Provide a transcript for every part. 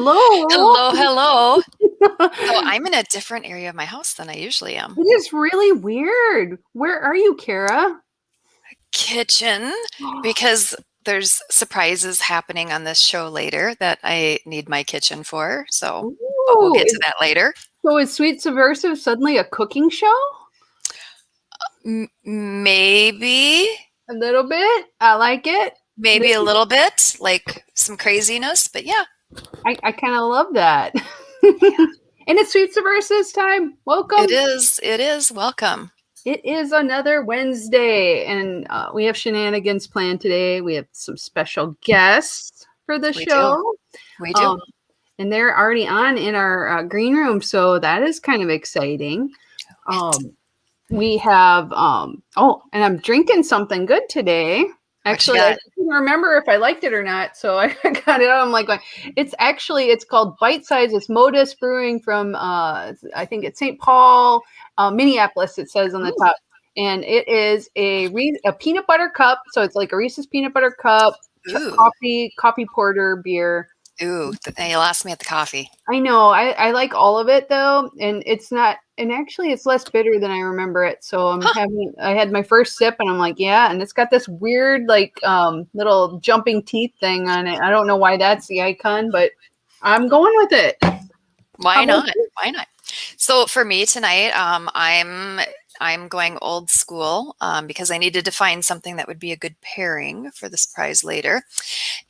Hello. Hello. So I'm in a different area of my house than I usually am. It is really weird. Where are you, Cara? Kitchen, because there's surprises happening on this show later that I need my kitchen for. But we'll Ooh, get to that later. so is Sweet Subversive suddenly a cooking show? Maybe, A little bit. I like it. maybe a little bit, like some craziness, but yeah. I kind of love that. Yeah. And it's Sweet Subversives time. Welcome. It is. Welcome. It is another Wednesday, and we have shenanigans planned today. We have some special guests for the We show. do. We do. And they're already on in our green room, so that is kind of exciting. We have and I'm drinking something good today. Actually, I couldn't remember if I liked it or not, so I got it out. I'm like, it's called Bite Size. It's Modus Brewing from I think it's St. Paul, Minneapolis. It says on the top, and it is a peanut butter cup. So it's like a Reese's peanut butter cup, coffee porter beer. Ooh, you lost me at the coffee. I know. I like all of it though, and actually it's less bitter than I remember it. So I had my first sip and I'm like, yeah, and it's got this weird like little jumping teeth thing on it. I don't know why that's the icon, but I'm going with it. Why not? Why not? So for me tonight, I'm going old school because I needed to find something that would be a good pairing for the surprise later.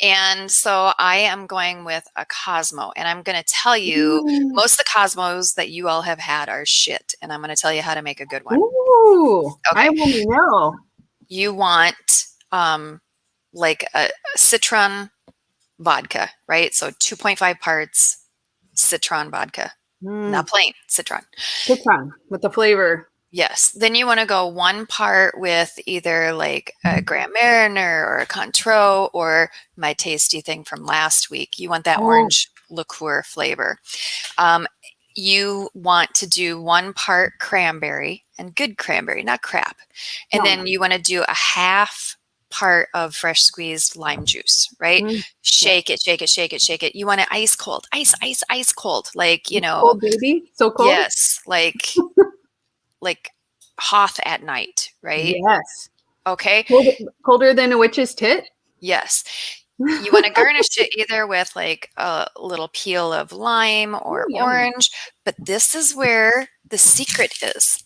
And so I am going with a Cosmo. And I'm going to tell you, most of the Cosmos that you all have had are shit. And I'm going to tell you how to make a good one. Ooh, okay. I want to know. You want like a citron vodka, right? So 2.5 parts citron vodka. Not plain citron. Citron with the flavor. Yes. Then you want to go 1 part with either like a Grand Marnier or a Cointreau or my tasty thing from last week. You want that orange liqueur flavor. You want to do 1 part cranberry, and good cranberry, not crap. And then you want to do a half part of fresh squeezed lime juice, right? Shake it, shake it, shake it, shake it. You want it ice cold, ice cold. Like, cold, baby. So cold. Yes. Like Hoth at night, right? Yes. Okay. Colder than a witch's tit? Yes. You want to garnish it either with like a little peel of lime or orange, but this is where the secret is.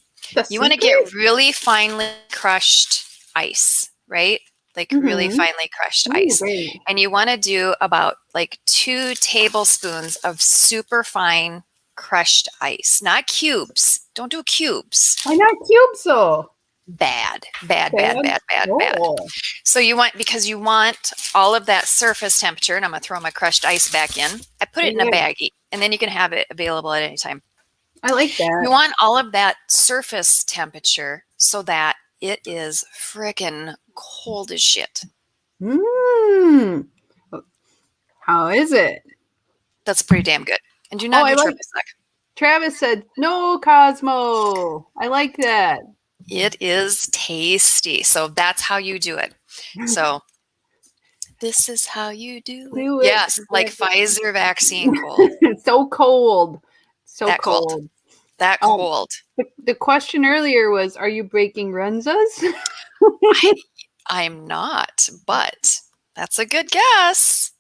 You want to get really finely crushed ice, right? Like really finely crushed ice. Great. And you want to do about like 2 tablespoons of super fine crushed ice, not cubes. Don't do cubes. Why not cubes though? Bad. So because you want all of that surface temperature, and I'm going to throw my crushed ice back in. I put it in a baggie, and then you can have it available at any time. I like that. You want all of that surface temperature so that it is frickin' cold as shit. How is it? That's pretty damn good. And do not do triple sec. Travis said, no Cosmo. I like that. It is tasty. So that's how you do it. So this is how you do it. Yes, like Pfizer vaccine cold. It's so cold. That cold. That cold. The question earlier was, are you breaking Renzas? I'm not, but that's a good guess.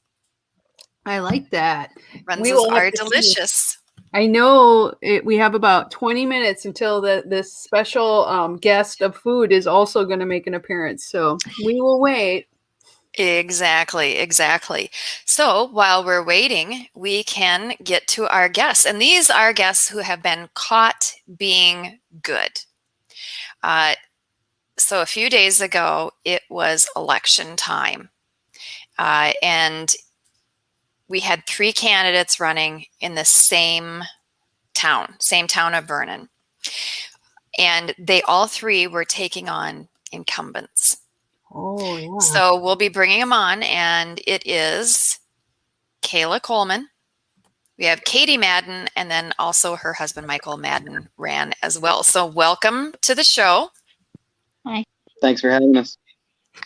I like that. Renzas are delicious. I know we have about 20 minutes until this special guest of food is also going to make an appearance. So we will wait. Exactly. So while we're waiting, we can get to our guests. And these are guests who have been caught being good. So a few days ago, it was election time. And we had 3 candidates running in the same town of Vernon. And they all 3 were taking on incumbents. Oh, yeah. So we'll be bringing them on, and it is Kayla Coleman. We have Katie Madden, and then also her husband, Michael Madden, ran as well. So welcome to the show. Hi. Thanks for having us.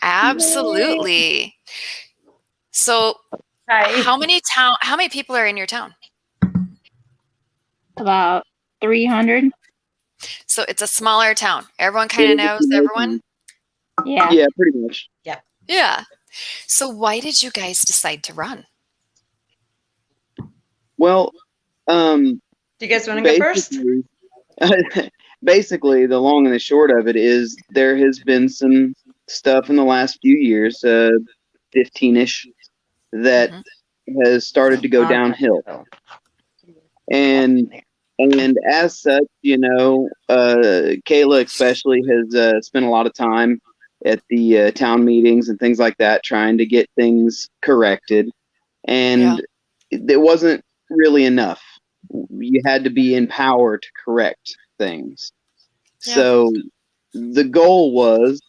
Absolutely. So Hi. How many people are in your town? About 300. So it's a smaller town. Everyone kind of knows everyone. Yeah. Yeah, pretty much. Yeah. So why did you guys decide to run? Well, Do you guys want to go first? basically, the long and the short of it is there has been some stuff in the last few years, 15-ish, that has started to go downhill. And as such, Kayla especially has spent a lot of time at the town meetings and things like that, trying to get things corrected. And it wasn't really enough. You had to be in power to correct things. Yeah. So the goal was,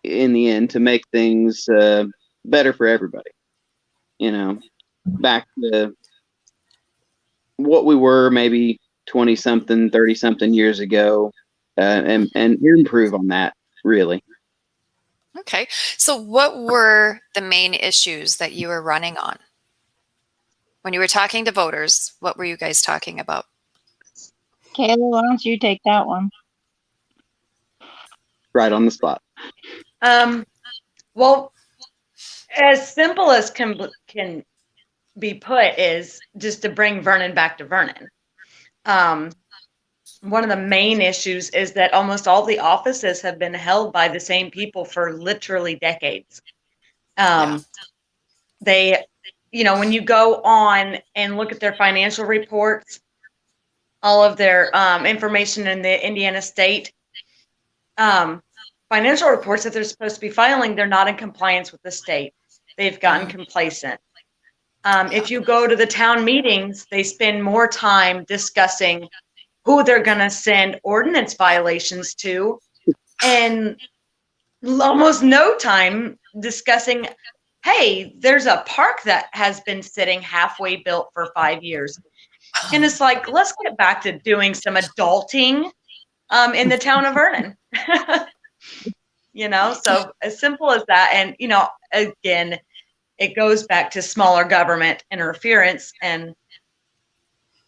in the end, to make things better for everybody. Back to what we were maybe 20-something, 30-something years ago, and improve on that, really. Okay. So what were the main issues that you were running on? When you were talking to voters, what were you guys talking about? Kayla, why don't you take that one? Right on the spot. Well, as simple as can be put is just to bring Vernon back to Vernon. One of the main issues is that almost all the offices have been held by the same people for literally decades. They, when you go on and look at their financial reports, all of their information in the Indiana state financial reports that they're supposed to be filing, they're not in compliance with the state. They've gotten complacent. If you go to the town meetings, they spend more time discussing who they're going to send ordinance violations to, and almost no time discussing, hey, there's a park that has been sitting halfway built for 5 years. And it's like, let's get back to doing some adulting in the town of Vernon. So as simple as that. And, again, it goes back to smaller government interference, and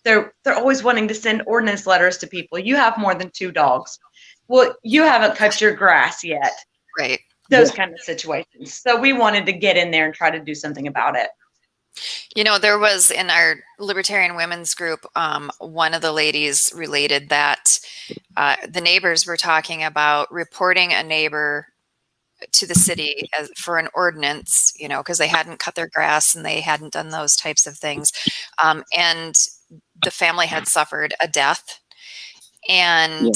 they're always wanting to send ordinance letters to people. You have more than 2 dogs. Well, you haven't cut your grass yet. Right. Those kind of situations. So we wanted to get in there and try to do something about it. There was in our Libertarian women's group, one of the ladies related that the neighbors were talking about reporting a neighbor to the city for an ordinance, because they hadn't cut their grass and they hadn't done those types of things. And the family had suffered a death. And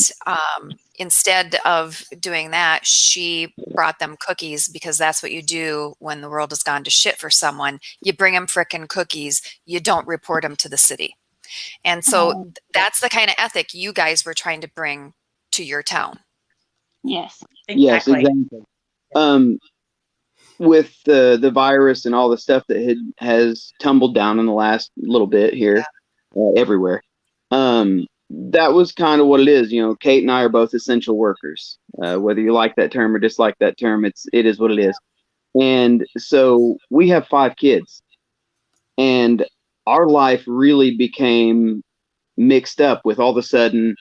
instead of doing that, she brought them cookies, because that's what you do when the world has gone to shit for someone. You bring them frickin' cookies. You don't report them to the city. And so that's the kind of ethic you guys were trying to bring to your town. Yes. Exactly. Yes, exactly. With the virus and all the stuff that has tumbled down in the last little bit here, everywhere, that was kind of what it is. Kate and I are both essential workers. Whether you like that term or dislike that term, it is what it is. And so we have 5 kids, and our life really became mixed up with all of a sudden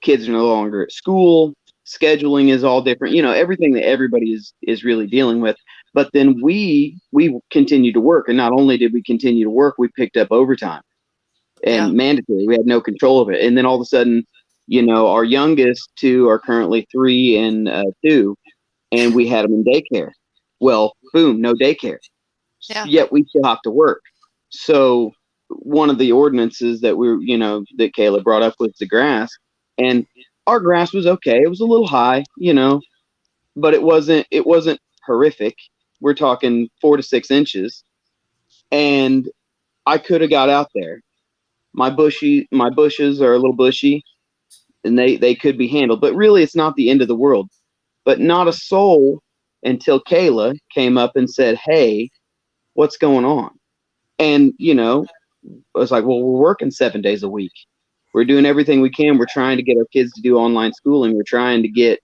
kids are no longer at school. Scheduling is all different, everything that everybody is really dealing with. But then we continued to work, and not only did we continue to work, we picked up overtime and mandatory. We had no control of it. And then all of a sudden, our youngest 2 are currently 3 and 2, and we had them in daycare. Well, boom, no daycare. Yet we still have to work. So one of the ordinances that that Kayla brought up was the grass, and our grass was okay. It was a little high, but it wasn't horrific. We're talking 4 to 6 inches, and I could have got out there. My bushes are a little bushy, and they could be handled, but really it's not the end of the world. But not a soul until Kayla came up and said, "Hey, what's going on?" And I was like, "Well, we're working 7 days a week. We're doing everything we can. We're trying to get our kids to do online schooling. We're trying to get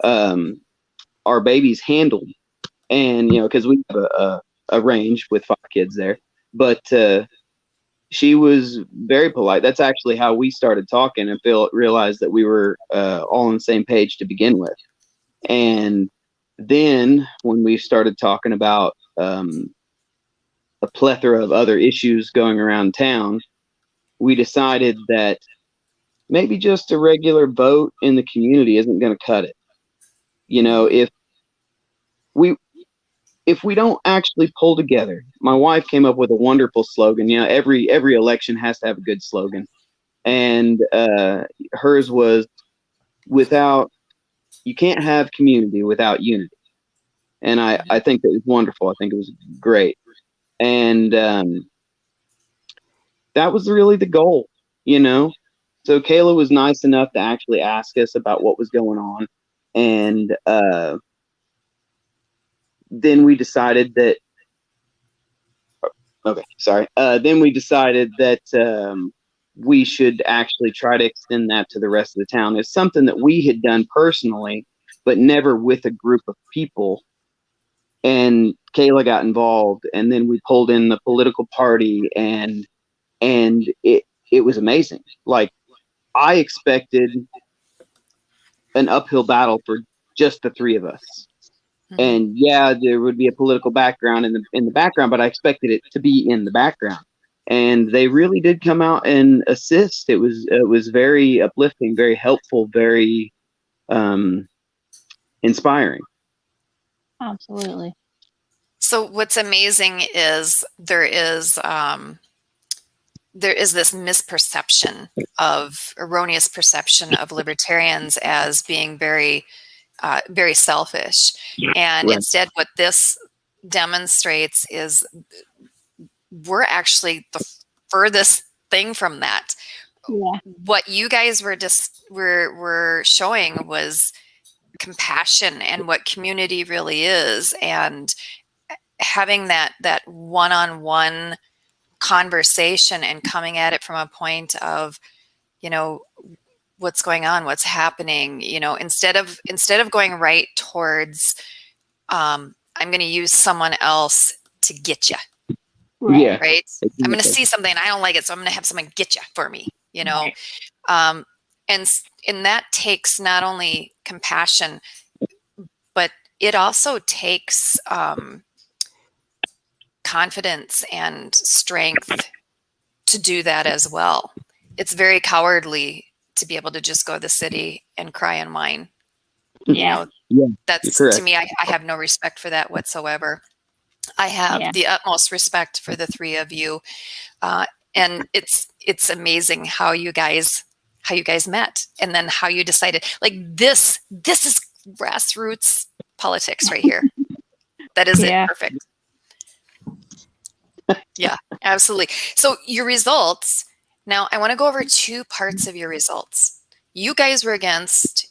our babies handled." And because we have a range with 5 kids there, but she was very polite. That's actually how we started talking and realized that we were all on the same page to begin with. And then when we started talking about a plethora of other issues going around town, we decided that maybe just a regular vote in the community isn't going to cut it. You know, if we don't actually pull together, my wife came up with a wonderful slogan. You know, every election has to have a good slogan, and hers was, you can't have community without unity. And I think that was wonderful. I think it was great. And that was really the goal, you know? So Kayla was nice enough to actually ask us about what was going on. And then we decided that, then we decided that we should actually try to extend that to the rest of the town. It's something that we had done personally, but never with a group of people. And Kayla got involved, and then we pulled in the political party, and it was amazing. Like, I expected an uphill battle for just the three of us. And yeah, there would be a political background in the background, but I expected it to be in the background. And they really did come out and assist. It was very uplifting, very helpful, very inspiring. Absolutely. So what's amazing is there is this erroneous perception of libertarians as being very, very selfish. And Right. instead, what this demonstrates is we're actually the furthest thing from that. Yeah. What you guys were showing was compassion and what community really is, and having that one-on-one conversation and coming at it from a point of, you know, what's going on, what's happening, you know, instead of going right towards I'm going to use someone else to get you. Right. Yeah. Right. Exactly. I'm going to see something and I don't like it, so I'm going to have someone get you for me, you know. Right. And that takes not only compassion, but it also takes confidence and strength to do that as well. It's very cowardly to be able to just go to the city and cry and whine. Yeah. You know, that's, correct. to me, I have no respect for that whatsoever. I have the utmost respect for the three of you. And it's amazing how you guys met, and then how you decided, like, this is grassroots politics right here. That is it. Perfect. Yeah, absolutely. So your results, now I want to go over two parts of your results. You guys were against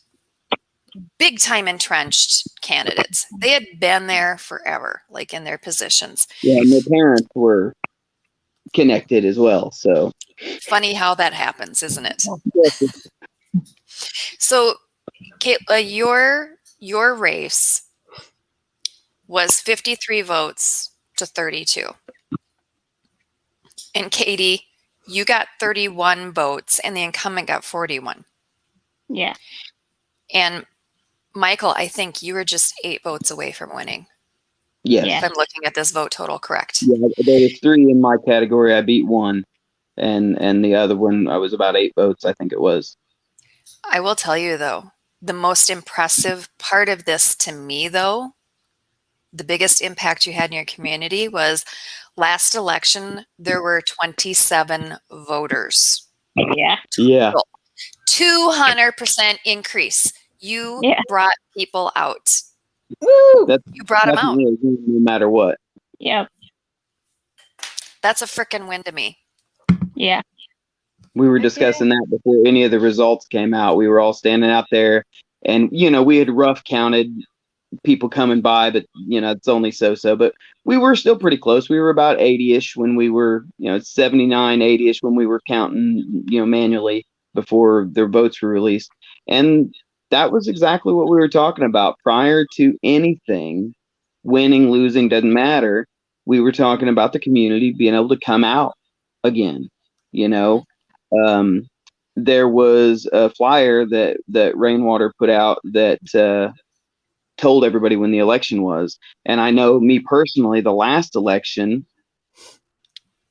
big time entrenched candidates. They had been there forever, like in their positions. Yeah, and their parents were connected as well. So funny how that happens, isn't it? So, Kayla, your race was 53 votes to 32. And Katie, you got 31 votes, and the incumbent got 41. Yeah. And Michael, I think you were just 8 votes away from winning. Yes. If I'm looking at this vote total correct. Yeah, there was 3 in my category. I beat 1, and the other one I was about 8 votes, I think it was. I will tell you though, the most impressive part of this to me though, the biggest impact you had in your community was last election, there were 27 voters. Yeah. Yeah. 200% increase. You brought people out. Woo! You brought them out. No matter what. Yep. That's a frickin' win to me. Yeah. We were discussing that before any of the results came out. We were all standing out there, and, you know, we had rough counted people coming by, but, you know, it's only so. But we were still pretty close. We were about 80-ish when we were, you know, 79, 80-ish when we were counting, you know, manually before their votes were released. And that was exactly what we were talking about. Prior to anything, winning, losing, doesn't matter. we were talking about the community being able to come out again. You know, there was a flyer that Rainwater put out that told everybody when the election was. And I know me personally, the last election,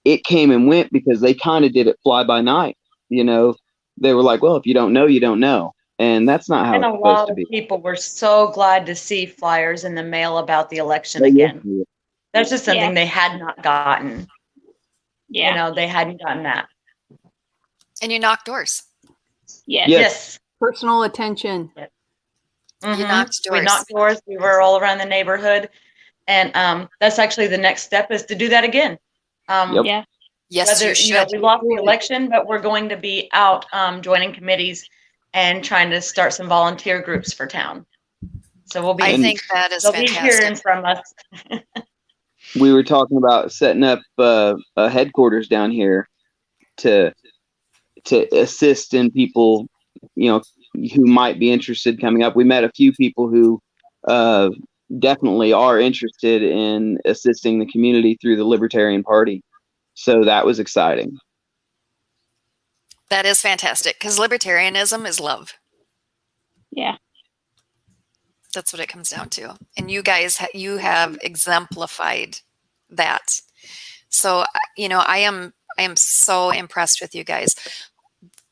it came and went because they kind of did it fly by night. You know, they were like, well, if you don't know, you don't know. And that's not how And it's a supposed lot to of be. people were so glad to see flyers in the mail about the election They again. used to. That's just something Yeah. they had not gotten. Yeah. You know, they hadn't gotten that. And you knock doors. Yes. Yes. Personal attention. Mhm. knocked We doors. knocked doors. We were all around the neighborhood. And that's actually the next step, is to do that again. Yep. Yeah. Yes, Whether, you should. we lost the election, but we're going to be out joining committees and trying to start some volunteer groups for town. So we'll be, I think that is they'll be hearing fantastic. from us. We were talking about setting up a headquarters down here to assist in people, you know, who might be interested coming up. We met a few people who definitely are interested in assisting the community through the Libertarian Party. So that was exciting. That is fantastic, because libertarianism is love. Yeah. That's what it comes down to. And you guys, you have exemplified that. So, I am so impressed with you guys.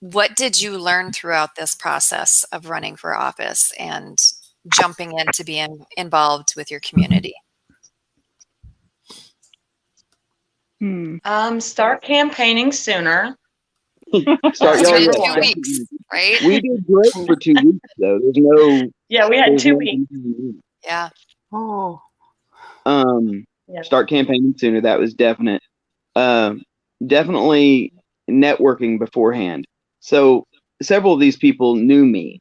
What did you learn throughout this process of running for office and jumping in to be involved with your community? Start campaigning sooner. Start That's y'all number yeah. 2 weeks, right? We did great for 2 weeks though. There's no Yeah, we had there's 2 no- weeks. Yeah. Oh, Yeah. Start campaigning sooner. That was definite. Definitely networking beforehand. So several of these people knew me.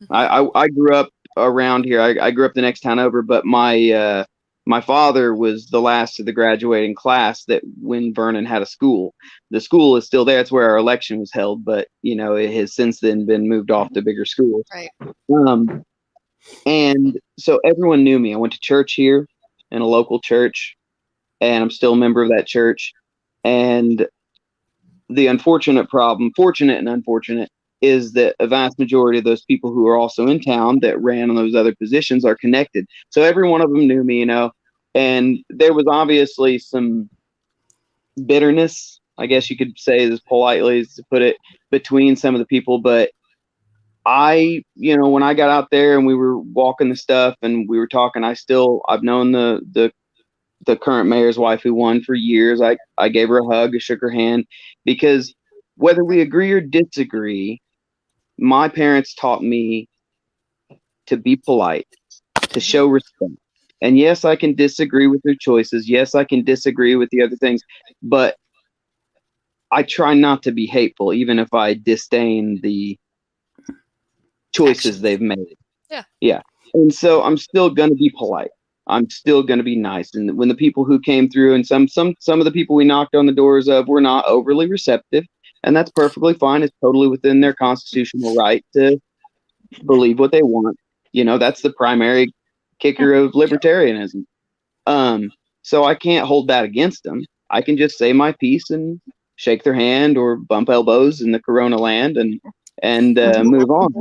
I grew up around here. I grew up the next town over, but my father was the last of the graduating class that when Vernon had a school. The school is still there. It's where our election was held, but it has since then been moved off to bigger schools. Right. And so everyone knew me. I went to church here in a local church, and I'm still a member of that church. And the fortunate and unfortunate, is that a vast majority of those people who are also in town that ran on those other positions are connected. So every one of them knew me, and there was obviously some bitterness, I guess you could say as politely as to put it, between some of the people. But when I got out there and we were walking the stuff and we were talking, I've known the current mayor's wife who won for years. I gave her a hug, I shook her hand, because whether we agree or disagree, my parents taught me to be polite, to show respect. And yes, I can disagree with their choices. Yes, I can disagree with the other things, but I try not to be hateful, even if I disdain the choices they've made. Yeah. And so I'm still going to be polite. I'm still going to be nice. And when the people who came through, and some of the people we knocked on the doors of were not overly receptive, and that's perfectly fine. It's totally within their constitutional right to believe what they want. That's the primary kicker of libertarianism. So I can't hold that against them. I can just say my piece and shake their hand or bump elbows in the Corona land and move on.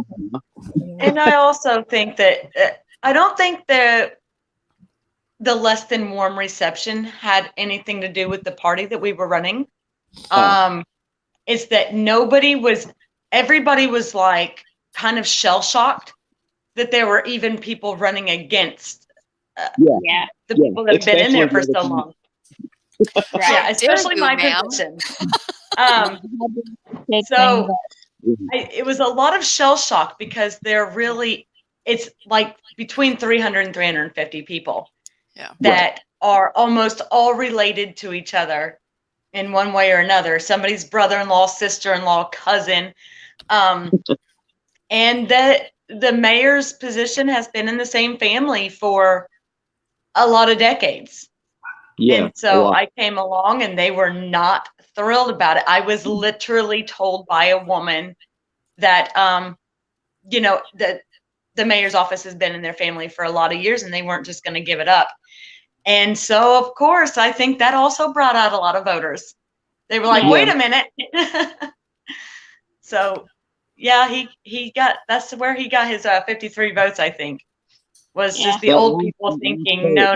And I also think that I don't think the less than warm reception had anything to do with the party that we were running. It's that everybody was like kind of shell shocked that there were even people running against the people that have been in there for so long. Right. Yeah, especially my position. So it was a lot of shell shock because it's like between 300 and 350 people that are almost all related to each other in one way or another. Somebody's brother-in-law, sister-in-law, cousin. And that the mayor's position has been in the same family for a lot of decades. Yeah. And so I came along and they were not thrilled about it. I was literally told by a woman that, that the mayor's office has been in their family for a lot of years and they weren't just going to give it up. And so, of course, I think that also brought out a lot of voters. They were like, Yeah. wait a minute. So, yeah, that's where he got his 53 votes, I think, was Yeah. just the old people thinking, no.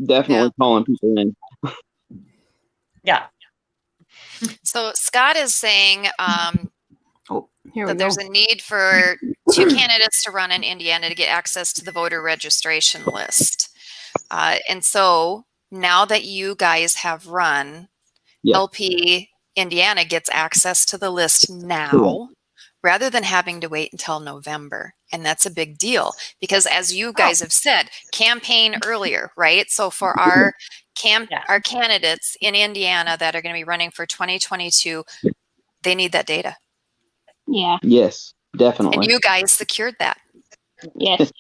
Definitely calling people in. Yeah. So Scott is saying Here we that go. there's a need for 2 candidates to run in Indiana to get access to the voter registration list. And so now that you guys have run, Yes. LP Indiana gets access to the list now. Correct. Rather than having to wait until November. And that's a big deal because, as you guys have said, campaign earlier, right? So for our candidates in Indiana that are going to be running for 2022, they need that data. Yeah. Yes, definitely. And you guys secured that. Yes.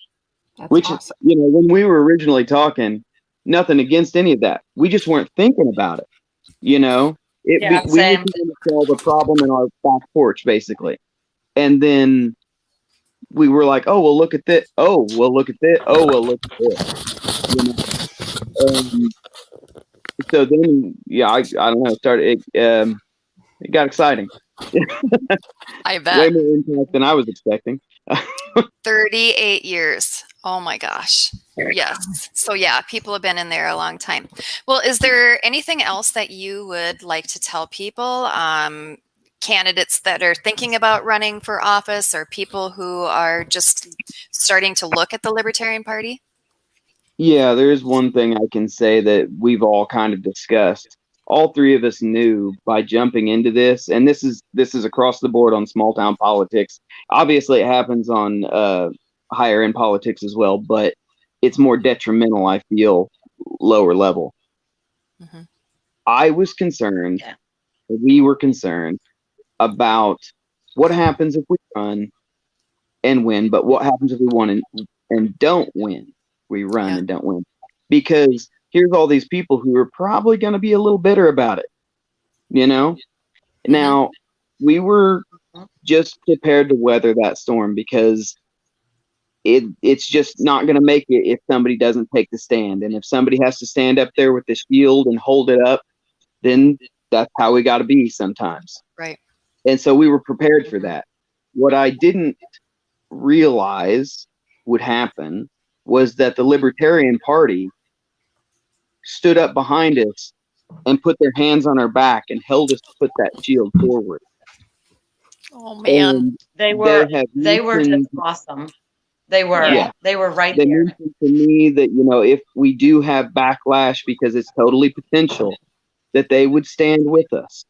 That's Which, awesome. when we were originally talking, nothing against any of that. We just weren't thinking about it. We were same. trying to solve a problem in our back porch, basically. And then we were like, oh, well, look at this. Oh, well, look at this. Oh, well, look at this. So then, I don't know, it got exciting. I bet. Way more impact than I was expecting. 38 years. Oh my gosh. Yes. So yeah, people have been in there a long time. Well, is there anything else that you would like to tell people? Candidates that are thinking about running for office or people who are just starting to look at the Libertarian Party? Yeah, there's one thing I can say that we've all kind of discussed. All three of us knew by jumping into this, and this is across the board on small town politics. Obviously, it happens on higher end politics as well, but it's more detrimental, I feel, lower level. Mm-hmm. I was concerned, we were concerned about what happens if we run and win, but what happens if we won and don't win? We run and don't win. Because here's all these people who are probably going to be a little bitter about it, Mm-hmm. Now, we were just prepared to weather that storm because it's just not going to make it if somebody doesn't take the stand. And if somebody has to stand up there with the shield and hold it up, then that's how we got to be sometimes. Right. And so we were prepared for that. What I didn't realize would happen was that the Libertarian Party stood up behind us and put their hands on our back and held us to put that shield forward. Oh man. And They were just awesome. They were right they there. mentioned to me that, if we do have backlash because it's totally potential, that they would stand with us.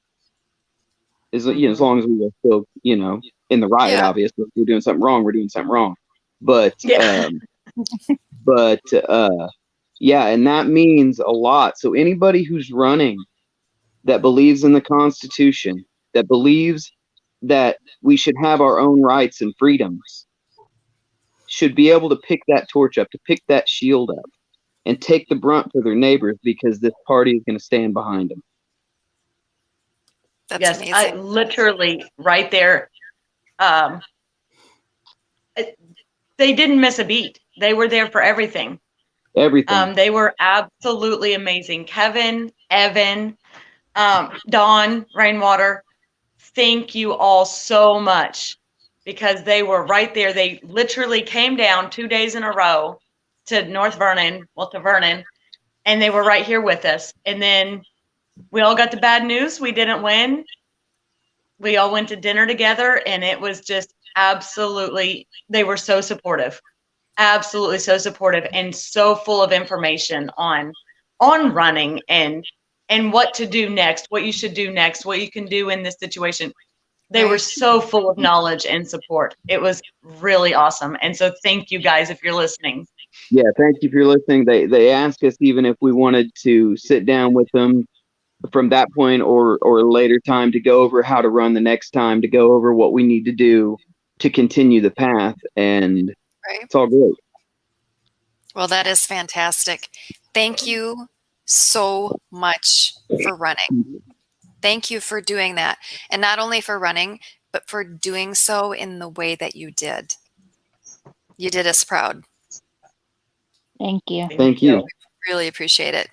As long as we were still, in the riot, obviously. If we're doing something wrong, we're doing something wrong. But, and that means a lot. So anybody who's running that believes in the Constitution, that believes that we should have our own rights and freedoms, should be able to pick that torch up, to pick that shield up, and take the brunt for their neighbors because this party is going to stand behind them. That's amazing. I literally right there. They didn't miss a beat. They were there for everything. Everything. They were absolutely amazing. Kevin, Evan, Dawn, Rainwater, thank you all so much because they were right there. They literally came down 2 days in a row to Vernon, and they were right here with us. And then we all got the bad news. We didn't win. We all went to dinner together, and it was just absolutely, they were so supportive. Absolutely so supportive and so full of information on running and what to do next, what you should do next, what you can do in this situation. They were so full of knowledge and support. It was really awesome. And so thank you guys if you're listening. Yeah, thank you for listening. They asked us even if we wanted to sit down with them from that point or later time to go over how to run the next time, to go over what we need to do to continue the path. And it's all great. Well, that is fantastic. Thank you so much for running. Thank you for doing that. And not only for running, but for doing so in the way that you did. You did us proud. Thank you. Thank you. Really appreciate it.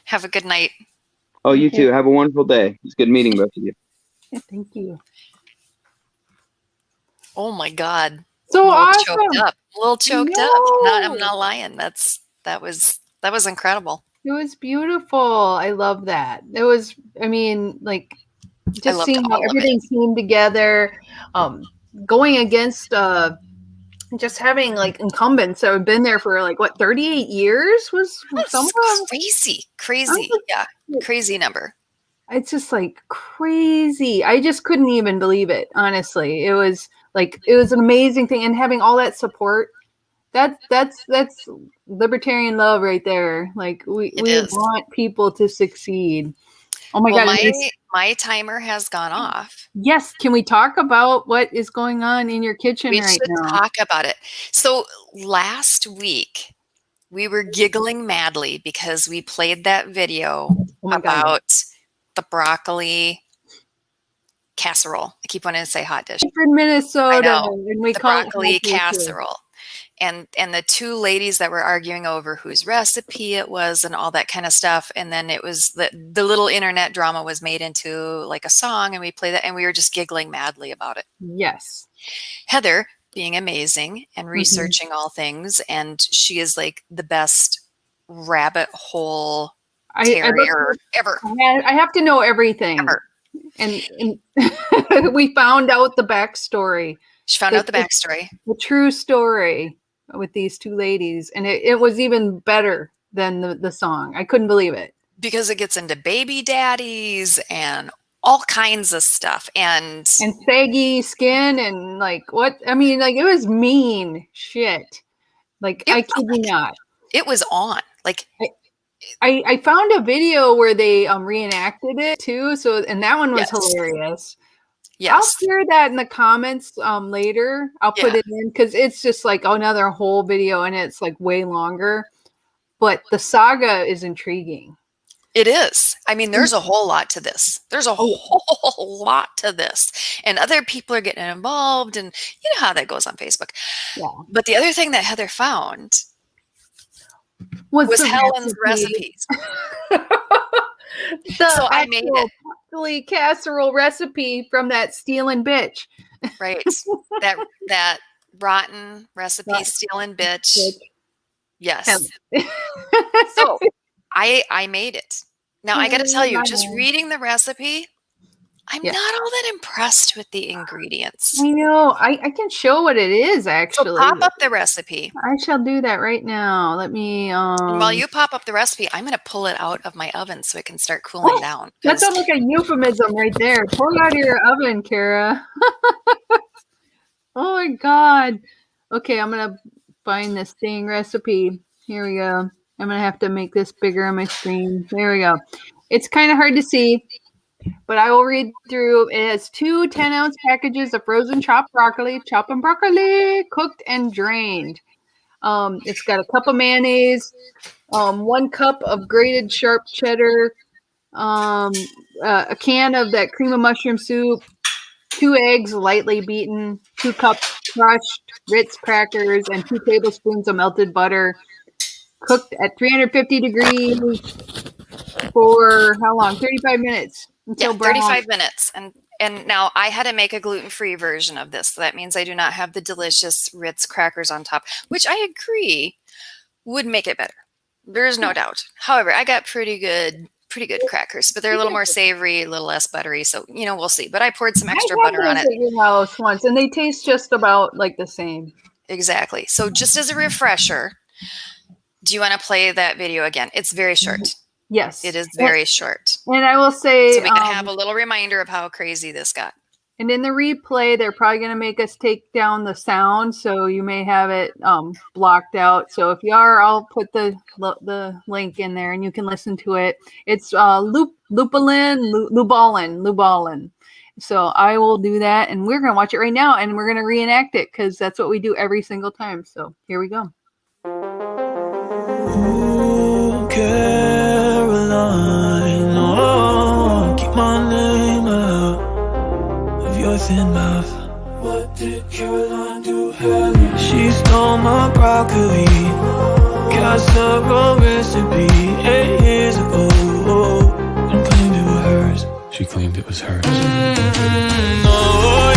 Have a good night. Oh, you too. Have a wonderful day. It's good meeting both of you. Thank you. Oh my God. So a little awesome. choked up. A little choked No. up. I'm not lying. That was incredible. It was beautiful. I love that. It was, I mean, like, just loved seeing how all of everything came together, going against just having like incumbents that have been there for like what 38 years was somewhere. Crazy. Yeah. Crazy number. It's just like crazy. I just couldn't even believe it, honestly. It was an amazing thing, and having all that support. That's libertarian love right there. Like we want people to succeed. Oh my God. My timer has gone off. Yes. Can we talk about what is going on in your kitchen right now? We should talk about it. So last week we were giggling madly because we played that video about the broccoli casserole. I keep wanting to say hot dish. From Minnesota. I know. And we the call broccoli it casserole. And the two ladies that were arguing over whose recipe it was and all that kind of stuff. And then it was the little internet drama was made into like a song, and we played that, and we were just giggling madly about it. Yes. Heather being amazing and researching all things, and she is like the best rabbit hole terrier ever. I have to know everything. Ever. And we found out the backstory. She found out the backstory. The true story with these two ladies. And it was even better than the song. I couldn't believe it. Because it gets into baby daddies and all kinds of stuff. And saggy skin and like what? I mean, like it was mean shit. Like I kid you not. It was on. Like I found a video where they reenacted it too. So and that one was hilarious. Yes. I'll share that in the comments later. I'll put it in because it's just like another whole video, and it's like way longer. But the saga is intriguing. It is. I mean, there's a whole lot to this. There's a whole lot to this. And other people are getting involved, and you know how that goes on Facebook. Yeah. But the other thing that Heather found was Helen's recipes. So I made it. Casserole recipe from that stealing bitch. Right. That rotten recipe stealing bitch. Yes. So I made it. Now I got to tell you, just reading the recipe, I'm not all that impressed with the ingredients. I know. I can show what it is, actually. So pop up the recipe. I shall do that right now. Let me... And while you pop up the recipe, I'm going to pull it out of my oven so it can start cooling down. That sounds like a euphemism right there. Pull it out of your oven, Cara. Oh, my God. Okay, I'm going to find this dang recipe. Here we go. I'm going to have to make this bigger on my screen. There we go. It's kind of hard to see, but I will read through. It has 2 10-ounce packages of frozen chopped broccoli, cooked and drained. It's got a cup of mayonnaise, 1 cup of grated sharp cheddar, a can of that cream of mushroom soup, 2 eggs lightly beaten, 2 cups crushed Ritz crackers, and 2 tablespoons of melted butter. Cooked at 350 degrees for how long? 35 minutes. Yeah, 35 minutes. And now I had to make a gluten-free version of this. So that means I do not have the delicious Ritz crackers on top, which I agree would make it better. There's no doubt. However, I got pretty good crackers, but they're a little more savory, a little less buttery. So, we'll see. But I poured some extra butter on it. At your house once, and they taste just about like the same. Exactly. So just as a refresher, do you want to play that video again? It's very short. Yes. It is very short. And I will say... So we can have a little reminder of how crazy this got. And in the replay, they're probably going to make us take down the sound, so you may have it blocked out. So if you are, I'll put the link in there, and you can listen to it. It's Lubalin. So I will do that, and we're going to watch it right now, and we're going to reenact it, because that's what we do every single time. So here we go. Ooh, Caroline, oh, keep my name out of your thin mouth. What did Caroline do? She stole my broccoli, casserole recipe 8 years ago and claimed it was hers. She claimed it was hers. No,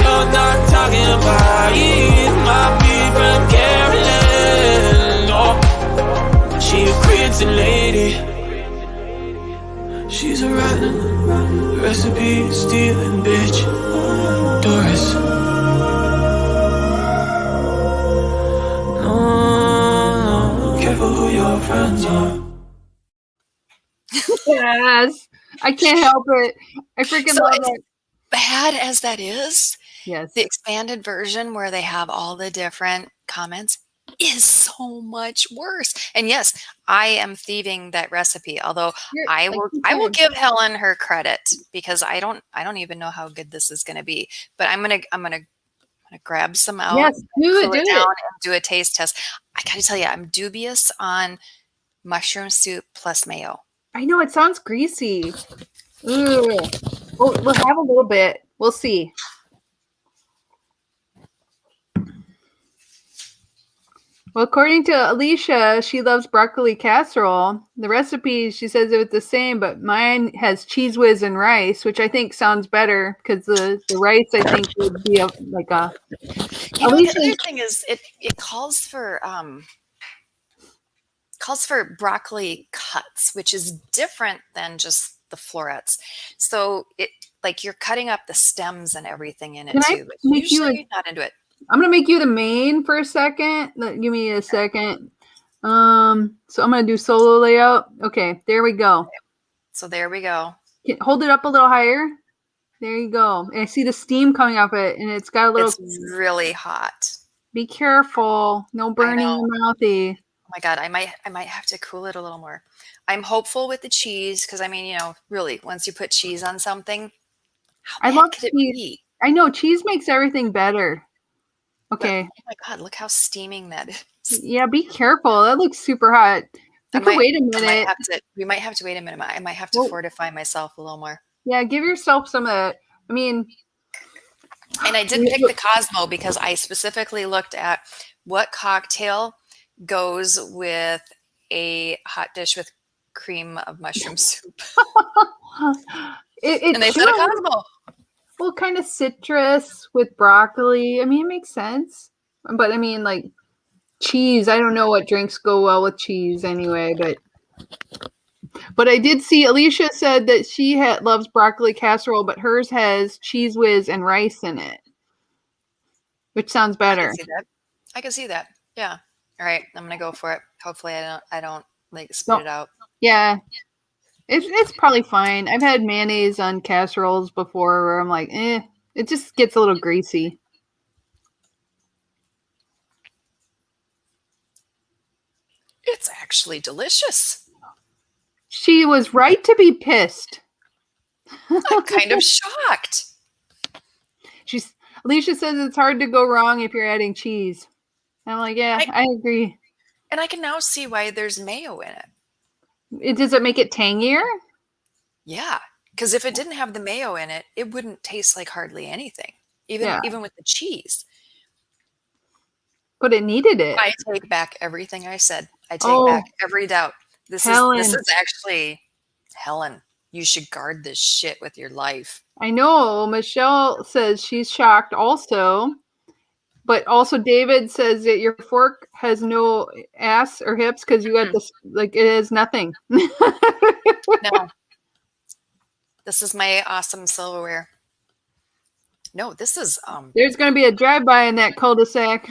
you're not talking about it. Might be from Carolyn. No, she a crazy lady. She's a rotten recipe stealing bitch. Doris. No, careful who your friends are. Yes. I can't help it. I freaking So love it's it. bad as that is, Yes. the expanded version where they have all the different comments is so much worse. And yes, I am thieving that recipe, although I will give Helen her credit because I don't even know how good this is going to be. But I'm going to grab some out, Yes, cool it down, it. and do a taste test. I got to tell you, I'm dubious on mushroom soup plus mayo. I know it sounds greasy. Ugh. We'll have a little bit. We'll see. Well, according to Alicia, she loves broccoli casserole. The recipe, she says it's the same, but mine has cheese whiz and rice, which I think sounds better because the rice, I think, would be like a. You know, the other thing is it calls for broccoli cuts, which is different than just the florets. So it like you're cutting up the stems and everything in it too. But usually you're not into it. I'm gonna make you the main for a second. Give me a second. So I'm gonna do solo layout. Okay, there we go. So there we go. Hold it up a little higher. There you go. And I see the steam coming off it, and it's got a little. It's really hot. Be careful. No burning in your mouthy. Oh my God, I might have to cool it a little more. I'm hopeful with the cheese because I mean, you know, really, once you put cheese on something, how bad could it be? I know cheese makes everything better. Okay. But, oh my God, look how steaming that is. Yeah, be careful. That looks super hot. Wait a minute. We might have to wait a minute. I might have to fortify myself a little more. Yeah, give yourself some of that. I mean. And I did pick the Cosmo because I specifically looked at what cocktail goes with a hot dish with cream of mushroom soup. And they said a Cosmo. Well, kind of citrus with broccoli. I mean, it makes sense. But I mean, like cheese. I don't know what drinks go well with cheese anyway. But I did see Alicia said that she loves broccoli casserole, but hers has cheese whiz and rice in it, which sounds better. I can see that. Yeah. All right. I'm gonna go for it. Hopefully, I don't like spit it out. Yeah. It's probably fine. I've had mayonnaise on casseroles before where I'm like, it just gets a little greasy. It's actually delicious. She was right to be pissed. I'm kind of shocked. Alicia says it's hard to go wrong if you're adding cheese. I'm like, yeah, I agree. And I can now see why there's mayo in it. Does it make it tangier? Yeah, because if it didn't have the mayo in it, it wouldn't taste like hardly anything, even with the cheese. But it needed it. I take back everything I said. I take back every doubt. This is actually Helen. You should guard this shit with your life. I know. Michelle says she's shocked also. But also David says that your fork has no ass or hips because you got this, like it has nothing. No. This is my awesome silverware. No, this is there's gonna be a drive-by in that cul-de-sac.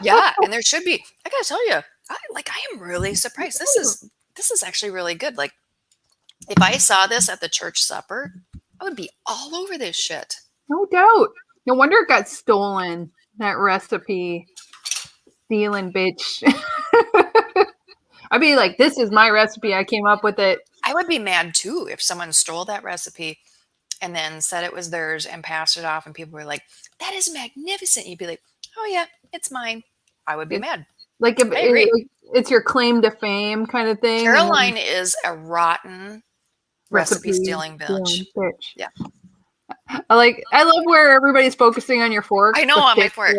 Yeah, and there should be. I gotta tell you, I am really surprised. This is actually really good. Like if I saw this at the church supper, I would be all over this shit. No doubt. No wonder it got stolen. That recipe, stealing bitch. I'd be like, this is my recipe. I came up with it. I would be mad too if someone stole that recipe and then said it was theirs and passed it off and people were like, that is magnificent. You'd be like, oh yeah, it's mine. I would be mad. Like it's your claim to fame kind of thing. Caroline is a rotten recipe stealing bitch. Yeah. I love where everybody's focusing on your fork. I know on my fork.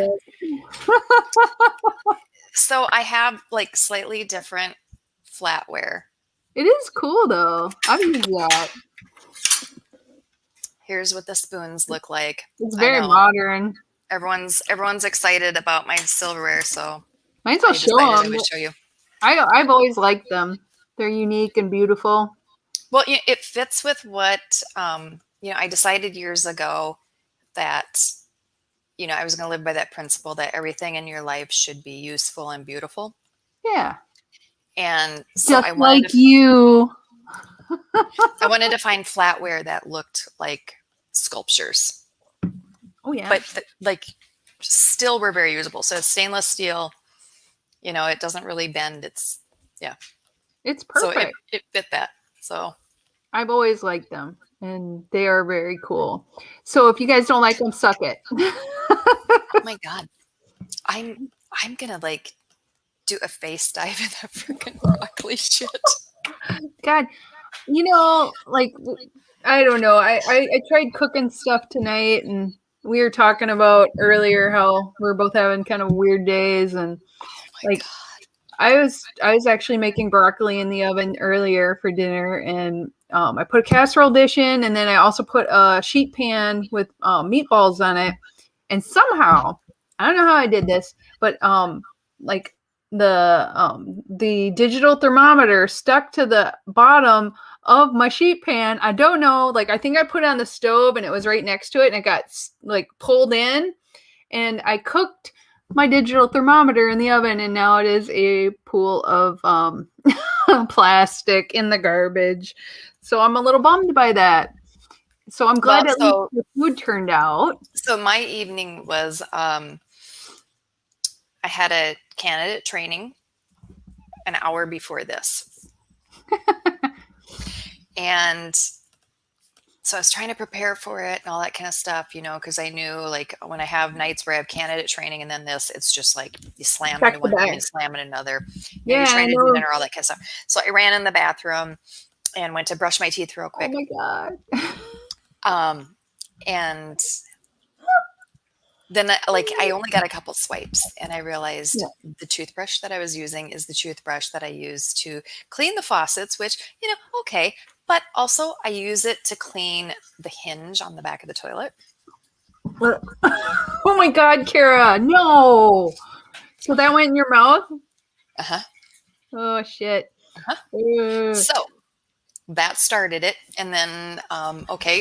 So I have like slightly different flatware. It is cool though. I've used that. Here's what the spoons look like. It's I very know modern. everyone's excited about my silverware, so Might as well I show decided I them. would show you. I've always liked them. They're unique and beautiful. Well, it fits with what I decided years ago that I was going to live by that principle that everything in your life should be useful and beautiful. Yeah. And so Just I wanted like you. I wanted to find flatware that looked like sculptures. Oh yeah. But like still were very usable. So it's stainless steel. It doesn't really bend. It's perfect. So it fit that. So I've always liked them, and they are very cool. So if you guys don't like them, suck it. oh my God, I'm gonna like do a face dive in that freaking broccoli shit. God, like I don't know. I tried cooking stuff tonight, and we were talking about earlier how we're both having kind of weird days, and God. I was actually making broccoli in the oven earlier for dinner, and I put a casserole dish in, and then I also put a sheet pan with meatballs on it, and somehow I don't know how I did this, but like the digital thermometer stuck to the bottom of my sheet pan. I don't know, like I think I put it on the stove and it was right next to it, and it got like pulled in, and I cooked my digital thermometer in the oven, and now it is a pool of plastic in the garbage. So I'm a little bummed by that. So I'm glad at least the food turned out. So my evening was I had a candidate training an hour before this. And so I was trying to prepare for it and all that kind of stuff, because I knew like when I have nights where I have candidate training and then this, it's just like you slam into one thing and slam in another. You're trying to do dinner, all that kind of stuff. So I ran in the bathroom and went to brush my teeth real quick. Oh my God. And then I only got a couple swipes, and I realized the toothbrush that I was using is the toothbrush that I use to clean the faucets, which, okay. But also I use it to clean the hinge on the back of the toilet. Oh my God, Kara, no. So that went in your mouth? Uh-huh. Oh shit. Uh-huh. So that started it. And then,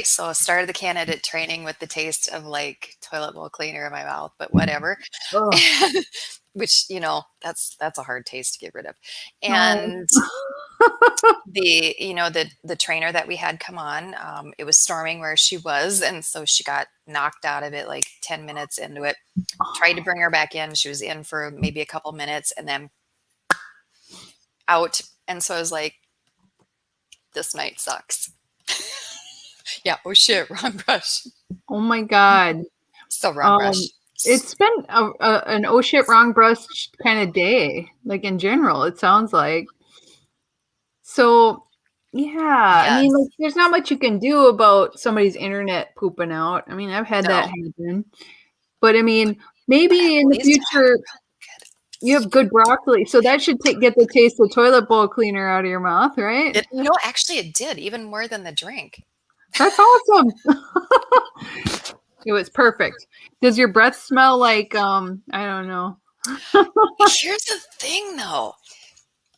so I started the candidate training with the taste of like toilet bowl cleaner in my mouth, but whatever. Which, that's a hard taste to get rid of. And the trainer that we had come on, it was storming where she was, and so she got knocked out of it like 10 minutes into it. Tried to bring her back in. She was in for maybe a couple minutes and then out. And so I was like, this night sucks. Yeah. Oh shit. Wrong brush. Oh my God. So wrong brush. It's been an oh shit wrong brush kind of day, like in general, it sounds like. So, yeah, I mean, like, there's not much you can do about somebody's internet pooping out. I mean, I've had that happen. But, I mean, maybe in the future, you have good broccoli. So that should get the taste of toilet bowl cleaner out of your mouth, right? Actually, it did, even more than the drink. That's awesome. It was perfect. Does your breath smell like, I don't know. Here's the thing, though.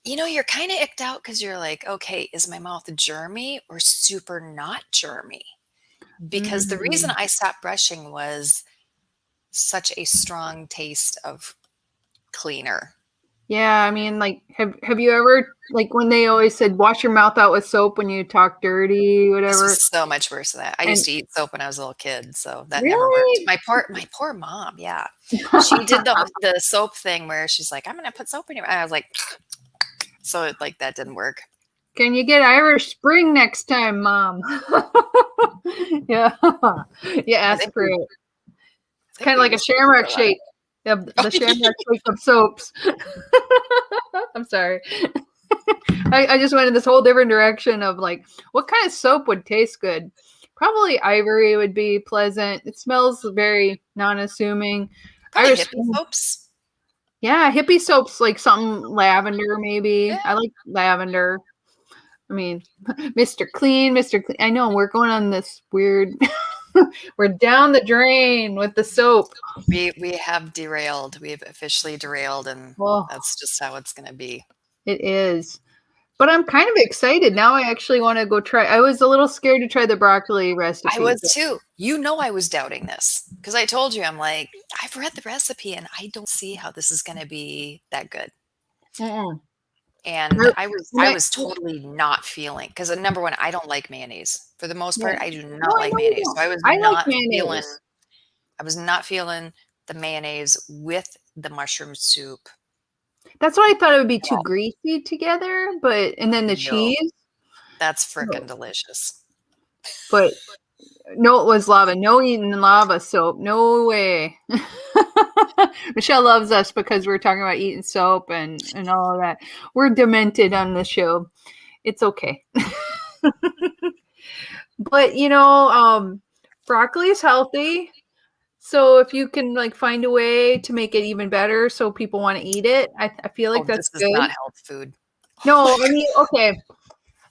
You're kind of icked out because you're like, okay, is my mouth germy or super not germy? Because the reason I stopped brushing was such a strong taste of cleaner. Yeah, I mean, like, have you ever, like, when they always said wash your mouth out with soap when you talk dirty, whatever? This was so much worse than that. I used to eat soap when I was a little kid, so that never worked. My poor mom, yeah. She did the soap thing where she's like, I'm going to put soap in your mouth. I was like, so like that didn't work. Can you get Irish Spring next time, Mom? Yeah. You ask for it. It's kind of like a shamrock shake. The shamrock shake of soaps. I'm sorry. I just went in this whole different direction of like, what kind of soap would taste good? Probably ivory would be pleasant. It smells very non-assuming. Irish soaps. Yeah, hippie soap's like something lavender, maybe. Yeah. I like lavender. I mean, Mr. Clean, Mr. Clean. I know we're going on this weird. We're down the drain with the soap. We have derailed. We've officially derailed, and Oh, that's just how it's going to be. it is. But I'm kind of excited. Now I actually want to go try. I was a little scared to try the broccoli recipe. I was too. You know, I was doubting this because I told you, I'm like, I've read the recipe and I don't see how this is going to be that good. Mm-mm. And Nope. I was totally not feeling, because number one, I don't like mayonnaise. For the most part, I do not like mayonnaise. So I was I like not mayonnaise. feeling I was not feeling the mayonnaise with the mushroom soup. That's why I thought it would be too greasy together, and then the No. cheese. That's freaking delicious. But no, it was lava. No eating lava soap. No way. Michelle loves us because we're talking about eating soap and all of that. We're demented on the show. It's okay. But broccoli is healthy. So if you can like find a way to make it even better so people want to eat it, I feel like that's this good. is not health food. No, I mean, okay.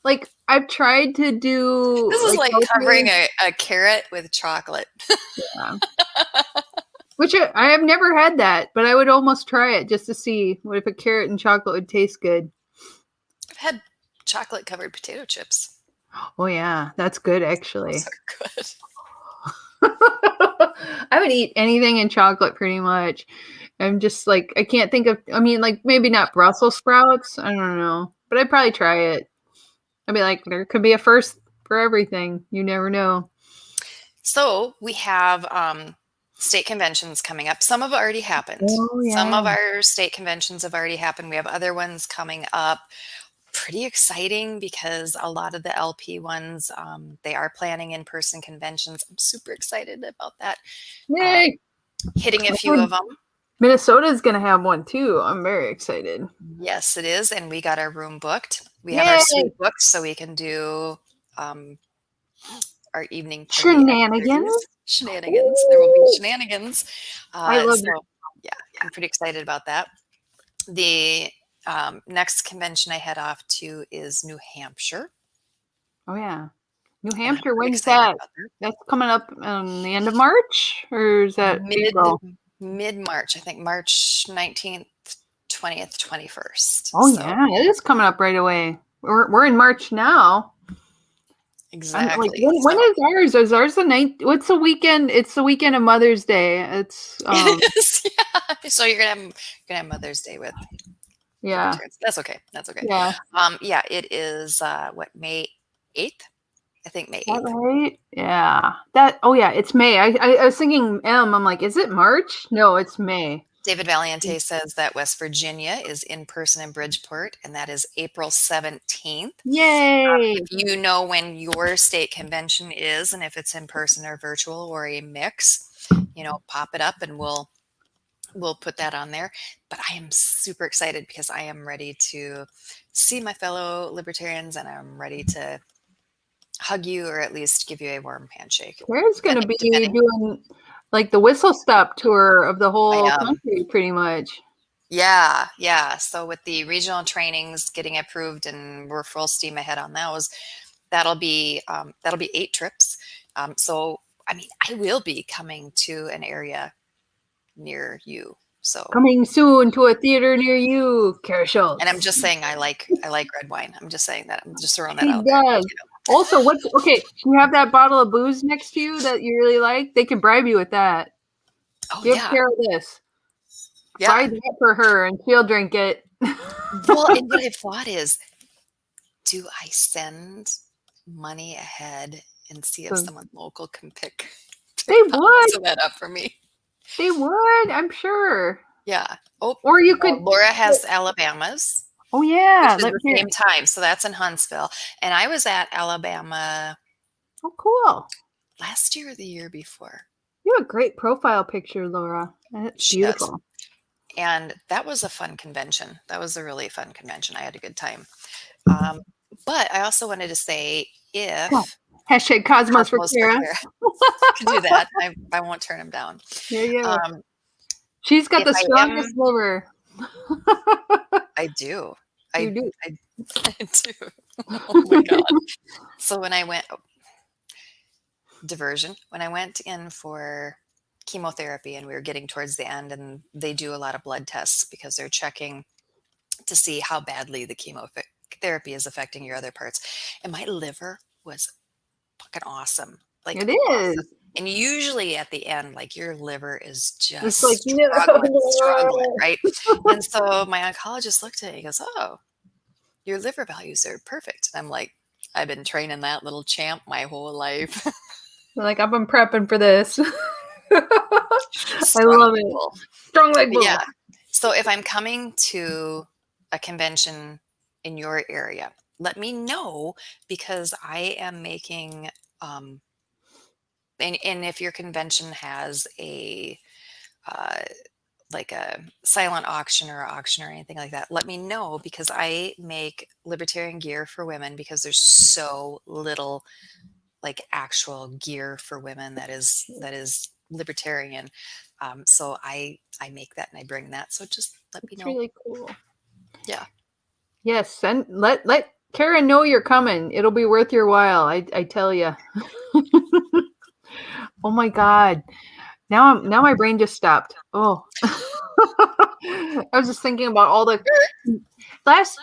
Like I've tried to do. This is like covering a carrot with chocolate. Yeah. Which I have never had that, but I would almost try it just to see what if a carrot and chocolate would taste good. I've had chocolate covered potato chips. Oh yeah, that's good actually. Those are good. I would eat anything in chocolate pretty much. I'm just like I can't think of. I mean, like maybe not Brussels sprouts. I don't know, but I'd probably try it. I'd be like, there could be a first for everything. You never know. So we have state conventions coming up. Some have already happened. Oh, yeah. Some of our state conventions have already happened. We have other ones coming up. Pretty exciting because a lot of the LP ones, they are planning in-person conventions. I'm super excited about that. Yay! Hitting a few of them. Minnesota is going to have one too. I'm very excited. Yes, it is. And we got our room booked. We have Yay! our suite booked so we can do our evening party Shenanigans. Shenanigans. There will be shenanigans. I love so, yeah, I'm pretty excited about that. The next convention I head off to is New Hampshire. Oh yeah, New Hampshire. When's that? That's coming up the end of March, or is that mid-March? I think March 19th, 20th, 21st. Oh so. Yeah, it is coming up right away. We're in March now. Exactly. Like, when is ours? Is ours the 9th? What's the weekend? It's the weekend of Mother's Day. It's yeah. So you're gonna have Mother's Day with. Yeah. That's okay. That's okay. Yeah. Yeah. It is May 8th. I think May 8th. Right? Yeah. Oh yeah, it's May. I was thinking I'm like, is it March? No, it's May. David Valiente says that West Virginia is in person in Bridgeport, and that is April 17th. Yay! If you know when your state convention is, and if it's in person or virtual or a mix, pop it up and we'll put that on there. But I am super excited because I am ready to see my fellow libertarians, and I'm ready to hug you or at least give you a warm handshake. Karen's going to be doing like the whistle stop tour of the whole country pretty much. Yeah. So with the regional trainings getting approved and we're full steam ahead on those, that'll be 8 trips. So, I mean, I will be coming to an area near you. So coming soon to a theater near you, Cara Schultz. And I'm just saying I like red wine. I'm just saying that. I'm just throwing that out there. There. Also, do you have that bottle of booze next to you that you really like? They can bribe you with that. Oh, Give Cara this. Yeah. Buy that for her and she'll drink it. Well, and what I thought is, do I send money ahead and see if someone local can pick they would that up for me? They would, I'm sure. Yeah. Oh, or you could. Laura has Alabama's. Oh yeah, which is the same time. So that's in Huntsville, and I was at Alabama. Oh, cool! Last year or the year before. You have a great profile picture, Laura. That's beautiful. Does. And that was a fun convention. That was a really fun convention. I had a good time. But I also wanted to say if hashtag Cosmos for Cara. Can do that. I won't turn him down. Yeah. She's got the strongest liver. I do. You do. I do. Oh my God. So when I went, diversion, when I went in for chemotherapy and we were getting towards the end, and they do a lot of blood tests because they're checking to see how badly the chemotherapy is affecting your other parts. And my liver was fucking awesome. Like, It awesome. is. And usually at the end, like, your liver is just It's like, struggling, right? And so my oncologist looked at it, he goes, "Oh, your liver values are perfect." And I'm like, I've been training that little champ my whole life. like, I've been prepping for this. I Strong love it. bull. Strong leg bull. Yeah. So if I'm coming to a convention in your area, let me know, because I am making, and if your convention has a, like a silent auction or auction or anything like that, let me know, because I make libertarian gear for women, because there's so little like actual gear for women that is libertarian. So I make that and I bring that. So just let me It's know. really cool. Yeah. Yes, and let Kara know you're coming. It'll be worth your while. I tell you. Oh my God. Now my brain just stopped. Oh. I was just thinking about all the last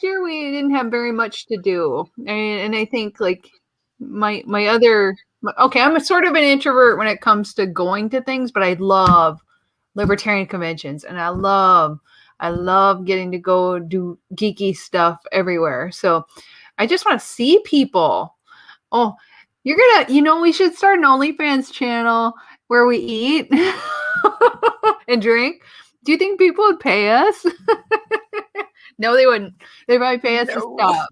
year we didn't have very much to do. And I think like I'm a sort of an introvert when it comes to going to things, but I love libertarian conventions, and I love getting to go do geeky stuff everywhere. So I just want to see people. Oh, you're gonna, we should start an OnlyFans channel where we eat and drink. Do you think people would pay us? No, they wouldn't. They'd probably pay us to stop.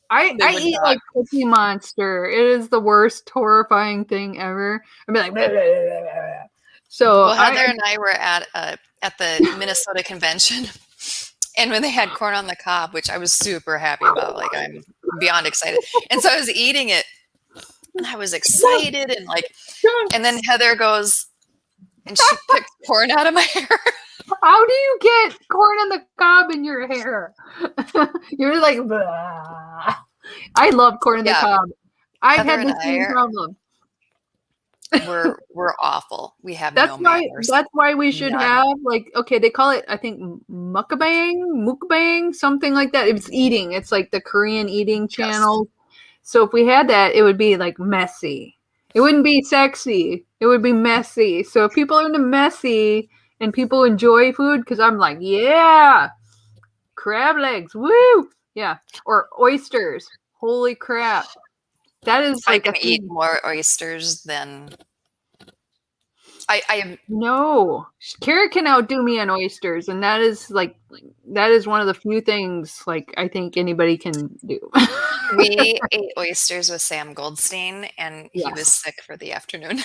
I eat not. like Cookie Monster. It is the worst, horrifying thing ever. I'd be like, blah, blah, blah, blah. So Well, Heather and I were at the Minnesota convention, and when they had corn on the cob, which I was super happy about, like I'm beyond excited, and so I was eating it, and I was excited, and like, and then Heather goes, and she picked corn out of my hair. How do you get corn on the cob in your hair? You're like, blah. I love corn on the cob. I've Heather had the same problem. We're awful. We have no manners. That's why we should have they call it, I think, mukbang, something like that. It's eating. It's like the Korean eating channel. Yes. So if we had that, it would be like messy. It wouldn't be sexy. It would be messy. So if people are into messy and people enjoy food, because I'm like, yeah, crab legs, woo, yeah, or oysters. Holy crap. That is like I can eat more oysters than I am. No, Kara can outdo me on oysters, and that is one of the few things like I think anybody can do. We ate oysters with Sam Goldstein, and he was sick for the afternoon.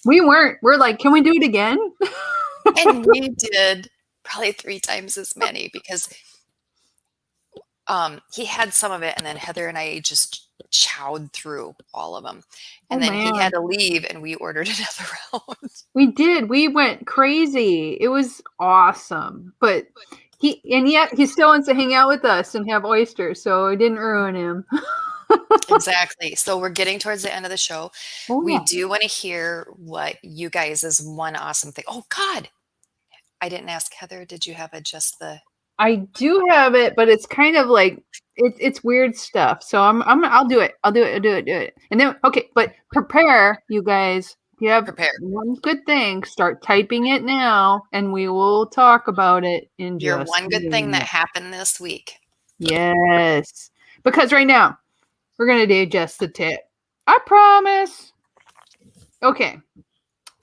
We weren't. We're like, can we do it again? And we did probably 3 times as many, because he had some of it, and then Heather and I just chowed through all of them, and then he had to leave, and we ordered another round. We did. We went crazy. It was awesome. But yet he still wants to hang out with us and have oysters, so it didn't ruin him. Exactly. So we're getting towards the end of the show. We do want to hear what you guys is one awesome thing. Oh God, I didn't ask Heather. Did you have I do have it, but it's kind of like it's weird stuff. So I'll do it. I'll do it. And then but prepare, you guys. If you have one good thing, start typing it now, and we will talk about it in your one good thing that happened this week. Yes, because right now we're gonna digest the tip. I promise. Okay.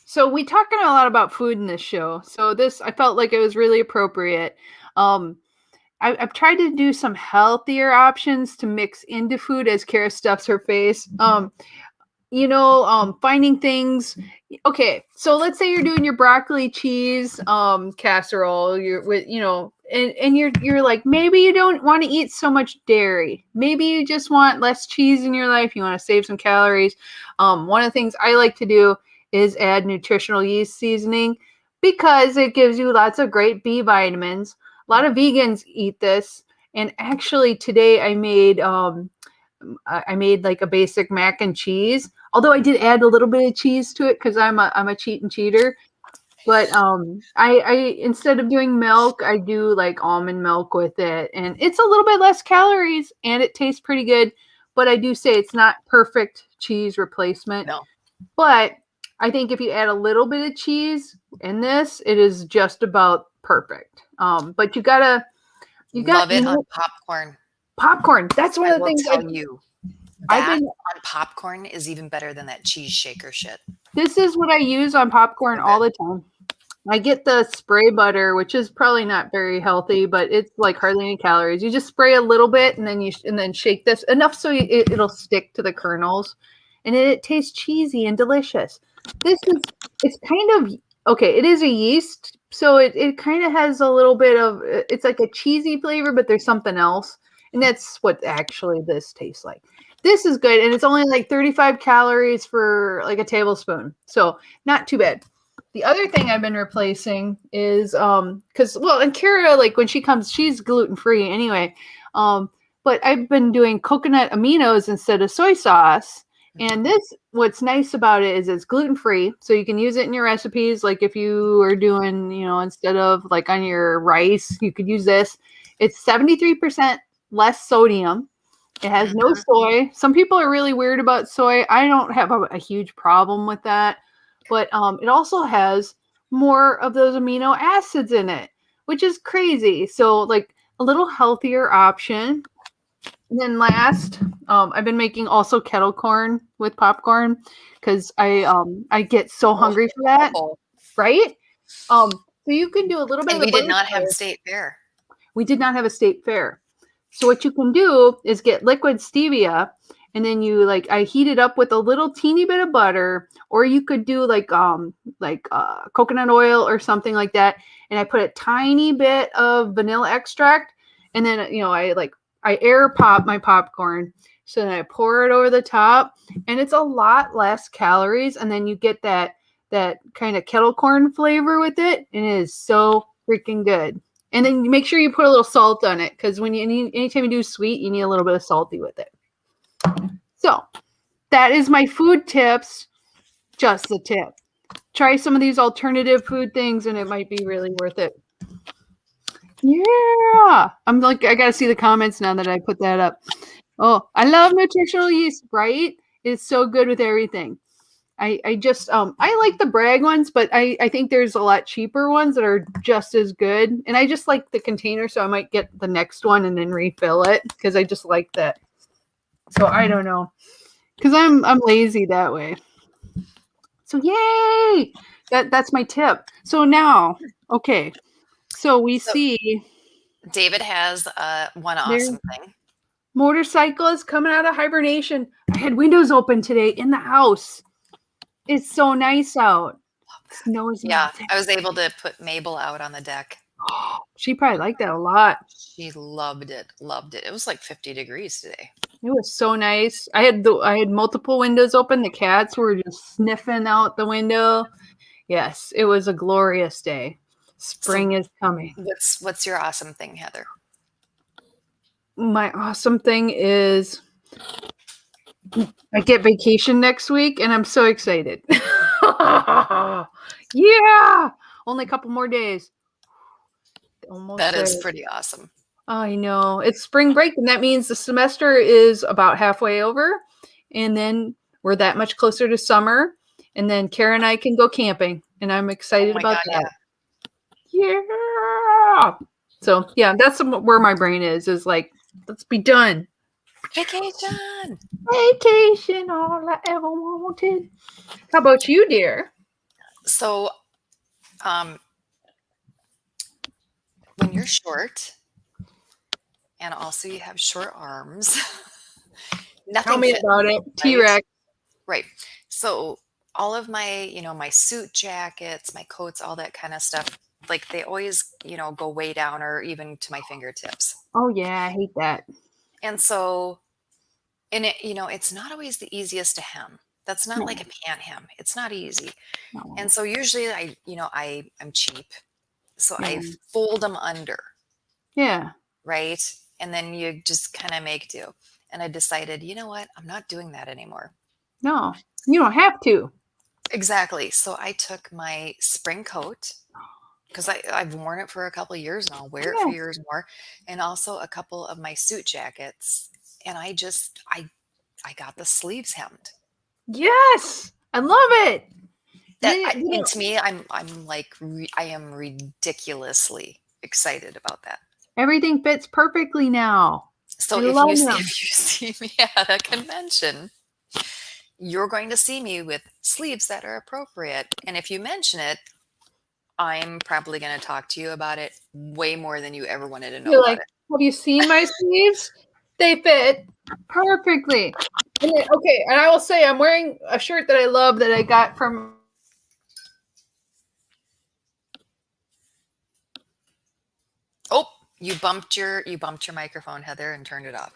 So we talking a lot about food in this show. So I felt like it was really appropriate. I've tried to do some healthier options to mix into food as Kara stuffs her face. Finding things. Okay, so let's say you're doing your broccoli cheese casserole. And you're like, maybe you don't want to eat so much dairy. Maybe you just want less cheese in your life. You want to save some calories. One of the things I like to do is add nutritional yeast seasoning. because it gives you lots of great B vitamins. A lot of vegans eat this. And actually today I made like a basic mac and cheese. Although I did add a little bit of cheese to it because I'm a cheat and cheater. But I instead of doing milk, I do like almond milk with it, and it's a little bit less calories and it tastes pretty good. But I do say it's not perfect cheese replacement. No. But I think if you add a little bit of cheese in this, it is just about perfect. But you got Love it on popcorn. popcorn. That's one I of the will things tell you. I've That been. on popcorn is even better than that cheese shaker shit. This is what I use on popcorn all the time. I get the spray butter, which is probably not very healthy, but it's like hardly any calories. You just spray a little bit and then shake this enough so it'll stick to the kernels, and it tastes cheesy and delicious. It's kind of okay. It is a yeast, so it kind of has a little bit of it's like a cheesy flavor, but there's something else, and that's what actually this tastes like. This is good, and it's only like 35 calories for like a tablespoon, so not too bad. The other thing I've been replacing is and Cara, like when she comes, she's gluten free anyway. But I've been doing coconut aminos instead of soy sauce. And this, what's nice about it is it's gluten free, so you can use it in your recipes. Like if you are doing, instead of like on your rice, you could use this. It's 73% less sodium. It has no soy. Some people are really weird about soy. I don't have a huge problem with that. But it also has more of those amino acids in it, which is crazy. So like a little healthier option. And then last, I've been making also kettle corn with popcorn because I get so hungry for that, right? So you can do a little bit. And we did not have a state fair. We did not have a state fair. So what you can do is get liquid stevia, and then you I heat it up with a little teeny bit of butter, or you could do like coconut oil or something like that. And I put a tiny bit of vanilla extract, and then I air pop my popcorn. So then I pour it over the top, and it's a lot less calories. And then you get that kind of kettle corn flavor with it, and it is so freaking good. And then you make sure you put a little salt on it, because anytime you do sweet, you need a little bit of salty with it. So that is my food tips. Just the tip. Try some of these alternative food things, and it might be really worth it. Yeah. I'm like, I got to see the comments now that I put that up. Oh, I love nutritional yeast, right? It's so good with everything. I just I like the Bragg ones, but I think there's a lot cheaper ones that are just as good. And I just like the container, so I might get the next one and then refill it because I just like that. So I don't know, because I'm lazy that way. So yay! That's my tip. So now, okay. So we see David has one awesome thing. Motorcycle is coming out of hibernation. I had windows open today in the house. It's so nice out. Snow is melting. I was able to put Mabel out on the deck. She probably liked that a lot. She loved it. Loved it. It was like 50 degrees today. It was so nice. I had multiple windows open. The cats were just sniffing out the window. Yes, it was a glorious day. Spring is coming. What's your awesome thing, Heather? My awesome thing is I get vacation next week, and I'm so excited. Yeah! Only a couple more days. Almost that there. Is pretty awesome. I know. It's spring break, and that means the semester is about halfway over, and then we're that much closer to summer, and then Cara and I can go camping, and I'm excited about that. Yeah! So, yeah, that's where my brain is like, let's be done. Vacation, all I ever wanted. How about you, dear? So, when you're short, and also you have short arms, nothing. Tell me about it. T-Rex. Right. So all of my, my suit jackets, my coats, all that kind of stuff, like they always, go way down or even to my fingertips. Oh yeah, I hate that. And so, and it, it's not always the easiest to hem. That's not like a pan ham. It's not easy. No. And so usually I'm cheap. So I Yeah. fold them under, Yeah. right? And then you just kind of make do. And I decided, you know what? I'm not doing that anymore. No, you don't have to. Exactly. So I took my spring coat, because I've worn it for a couple of years now, wear it for Yeah. years more, and also a couple of my suit jackets. And I got the sleeves hemmed. Yes, I love it. And to me, I'm like I am ridiculously excited about that. Everything fits perfectly now. So I if love you them. see me at a convention, you're going to see me with sleeves that are appropriate. And if you mention it, I'm probably going to talk to you about it way more than you ever wanted to know You're about like, it. have you seen my sleeves? They fit perfectly. And then, okay, and I will say I'm wearing a shirt that I love that I got from. Oh, you bumped your microphone, Heather, and turned it off.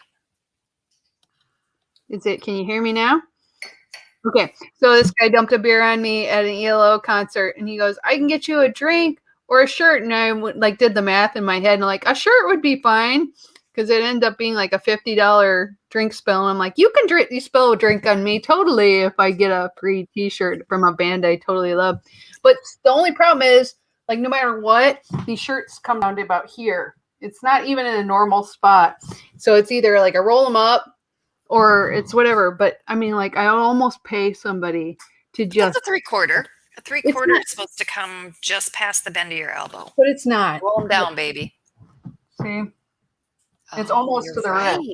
Can you hear me now? Okay, so this guy dumped a beer on me at an ELO concert, and he goes, "I can get you a drink or a shirt," and I did the math in my head, and a shirt would be fine because it ended up being like a $50 drink spill. And I'm like, you spill a drink on me totally if I get a free T-shirt from a band I totally love. But the only problem is, no matter what, these shirts come down to about here. It's not even in a normal spot, so it's either I roll them up. Or it's whatever, but I mean, I almost pay somebody to just. That's a 3/4. A 3/4 is supposed to come just past the bend of your elbow. But it's not. Roll them down, baby. See? It's almost to the right.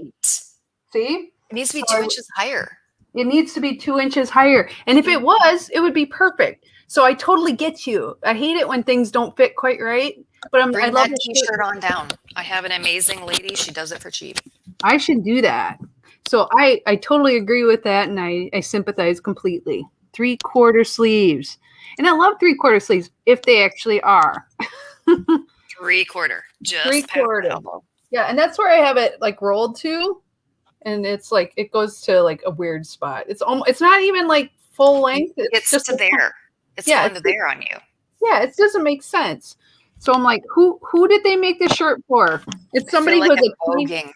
See? It needs to be 2 inches higher. It needs to be 2 inches higher. And if it was, it would be perfect. So I totally get you. I hate it when things don't fit quite right. But I love that T-shirt on down. I have an amazing lady. She does it for cheap. I should do that. So I totally agree with that, and I sympathize completely. 3/4 sleeves. And I love 3/4 sleeves if they actually are. 3/4. Just 3/4. past the elbow. Yeah, and that's where I have it rolled to. And it's it goes to a weird spot. It's not even full length. It's just to there. It's going to there on you. Yeah, it doesn't make sense. So I'm like, who did they make this shirt for? It's somebody who's voguing.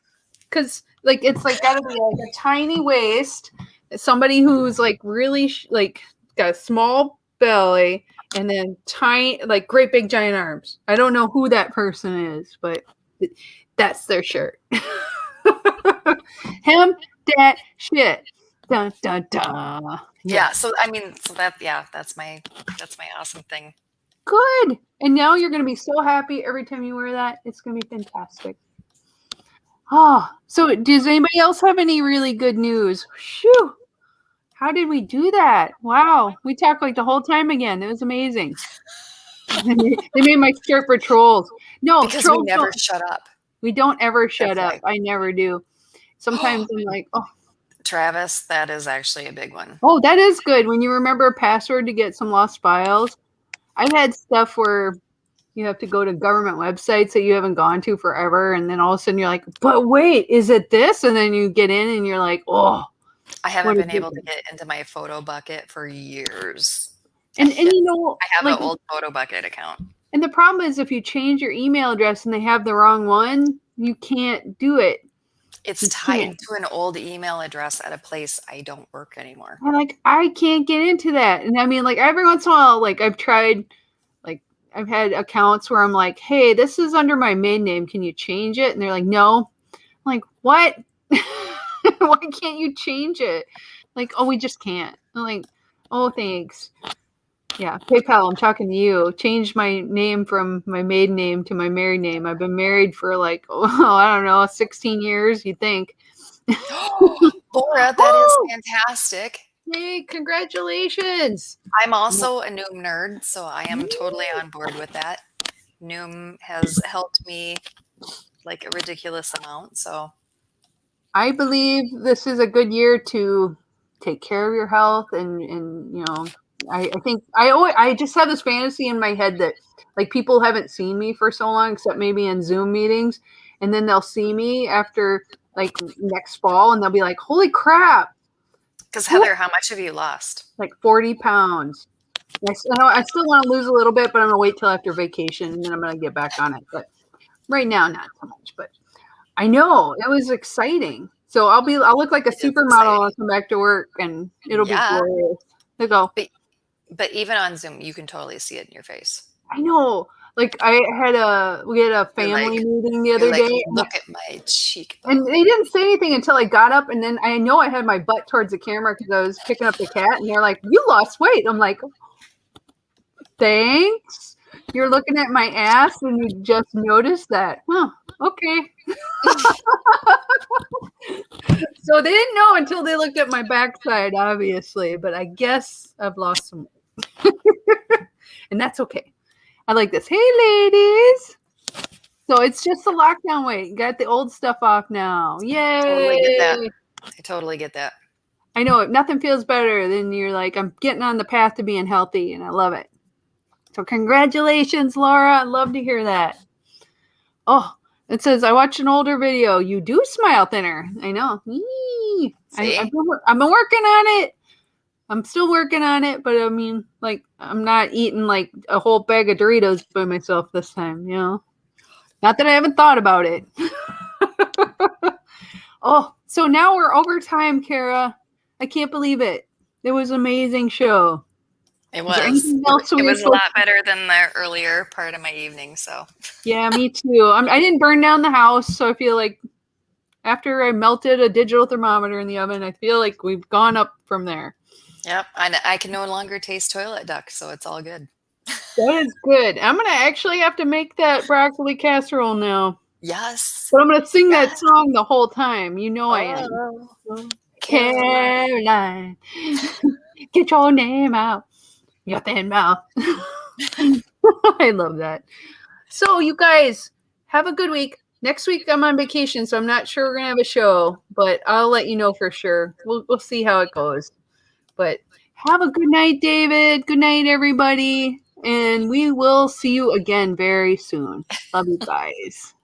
Because it's got to be a tiny waist. Somebody who's really got a small belly and then tiny great big giant arms. I don't know who that person is, but that's their shirt. Him that shit. Dun dun dun. Yeah. So that's my awesome thing. Good. And now you're gonna be so happy every time you wear that. It's gonna be fantastic. Oh, so does anybody else have any really good news? Shoo. How did we do that? Wow. We talked the whole time again. It was amazing. They made my shirt for trolls. No, because trolls we never shut up. We don't ever shut up. I never do. Sometimes I'm like, oh. Travis, that is actually a big one. Oh, that is good. When you remember a password to get some lost files. I've had stuff where you have to go to government websites that you haven't gone to forever. And then all of a sudden you're like, but wait, is it this? And then you get in and you're like, oh. I haven't been able to get into my photo bucket for years. And I have an old photo bucket account. And the problem is if you change your email address and they have the wrong one, you can't do it. It's tied to an old email address at a place I don't work anymore. I'm I can't get into that. And I mean, every once in a while, I've tried, I've had accounts where I'm like, hey, this is under my main name. Can you change it? And they're like, no. I'm like, what? Why can't you change it? Oh, we just can't. I'm like, oh, thanks. Yeah, PayPal, I'm talking to you. Change my name from my maiden name to my married name. I've been married for I don't know, 16 years, you think. Laura, that is fantastic. Yay, congratulations. I'm also a Noom nerd, so I am totally on board with that. Noom has helped me a ridiculous amount, so. I believe this is a good year to take care of your health and I think I just have this fantasy in my head that people haven't seen me for so long, except maybe in Zoom meetings, and then they'll see me after next fall and they'll be like, holy crap, Because Heather, how much have you lost? Like 40 pounds. I still want to lose a little bit, but I'm going to wait till after vacation and then I'm going to get back on it. But right now, not so much. But I know it was exciting. So I'll look like a supermodel when I come back to work and it'll be glorious. There you go. But even on Zoom, you can totally see it in your face. I know. Like we had a family meeting the other day. Look at my cheek. And they didn't say anything until I got up, and then I know I had my butt towards the camera because I was picking up the cat, and they're like, "You lost weight." I'm like, "Thanks. You're looking at my ass, and you just noticed that." Huh? Okay. So they didn't know until they looked at my backside, obviously. But I guess I've lost some weight, and that's okay. I like this. Hey, ladies. So it's just the lockdown weight. Got the old stuff off now. Yay. Totally get that. I totally get that. I know. Nothing feels better than you're like, I'm getting on the path to being healthy, and I love it. So congratulations, Laura. I love to hear that. Oh, it says, I watched an older video. You do smile thinner. I know. I've been working on it. I'm still working on it, but I mean, like, I'm not eating like a whole bag of Doritos by myself this time, you know? Not that I haven't thought about it. Oh, so now we're over time, Cara. I can't believe it. It was an amazing show. It was. It was a lot better than the earlier part of my evening, so. Yeah, me too. I didn't burn down the house, so I feel like after I melted a digital thermometer in the oven, I feel like we've gone up from there. Yep, I can no longer taste toilet duck, so it's all good. That is good. I'm going to actually have to make that broccoli casserole now. Yes. But I'm going to sing that song the whole time. You know I am. Caroline, get your name out. Your thin mouth. I love that. So you guys, have a good week. Next week I'm on vacation, so I'm not sure we're going to have a show. But I'll let you know for sure. We'll see how it goes. But have a good night, David. Good night, everybody. And we will see you again very soon. Love you guys.